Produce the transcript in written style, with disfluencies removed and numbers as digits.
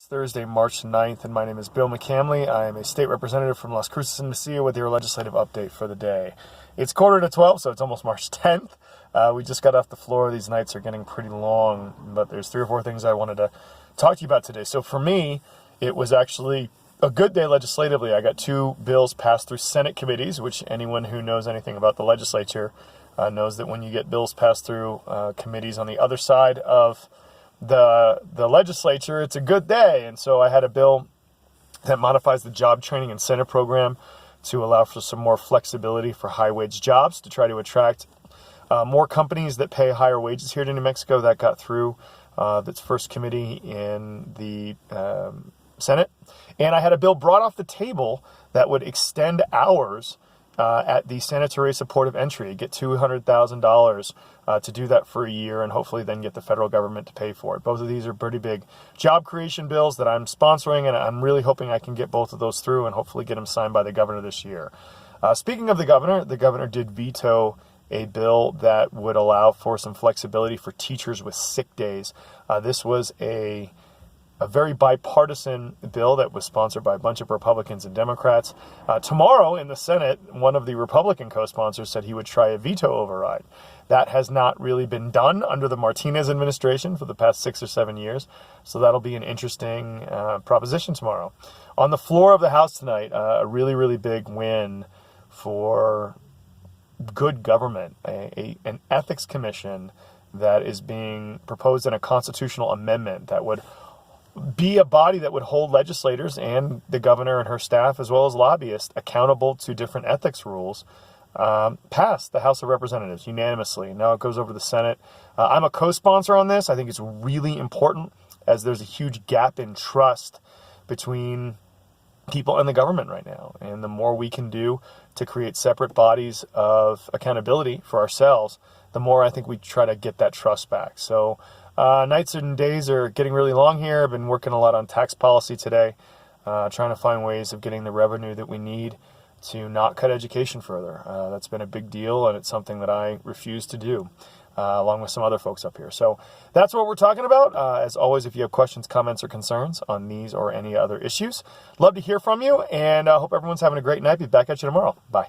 Thursday, March 9th, and my name is Bill McCamley. I am a state representative from Las Cruces and Mesilla with your legislative update for the day. It's 11:45, so it's almost March 10th. We just got off the floor. These nights are getting pretty long, but there's 3 or 4 things I wanted to talk to you about today. So for me, it was actually a good day legislatively. I got 2 bills passed through Senate committees, which anyone who knows anything about the legislature knows that when you get bills passed through committees on the other side of the legislature, it's a good day. And so I had a bill that modifies the job training incentive program to allow for some more flexibility for high wage jobs to try to attract more companies that pay higher wages here to New Mexico. That got through its first committee in the Senate. And I had a bill brought off the table that would extend hours at the sanitary supportive entry, get $200,000 to do that for a year, and hopefully then get the federal government to pay for it. Both of these are pretty big job creation bills that I'm sponsoring, and I'm really hoping I can get both of those through and hopefully get them signed by the governor this year. Speaking of the governor did veto a bill that would allow for some flexibility for teachers with sick days. This was a very bipartisan bill that was sponsored by a bunch of Republicans and Democrats. Tomorrow in the Senate, one of the Republican co-sponsors said he would try a veto override. That has not really been done under the Martinez administration for the past 6 or 7 years. So that'll be an interesting proposition tomorrow. On the floor of the House tonight, a really, really big win for good government, an ethics commission that is being proposed in a constitutional amendment that would be a body that would hold legislators and the governor and her staff, as well as lobbyists, accountable to different ethics rules, passed the House of Representatives unanimously. Now it goes over to the Senate. I'm a co-sponsor on this. I think it's really important, as there's a huge gap in trust between people and the government right now. And the more we can do to create separate bodies of accountability for ourselves, the more I think we try to get that trust back. So nights and days are getting really long here. I've been working a lot on tax policy today, trying to find ways of getting the revenue that we need to not cut education further. That's been a big deal, and it's something that I refuse to do, along with some other folks up here. So that's what we're talking about. As always, if you have questions, comments, or concerns on these or any other issues, love to hear from you, and I hope everyone's having a great night. Be back at you tomorrow. Bye.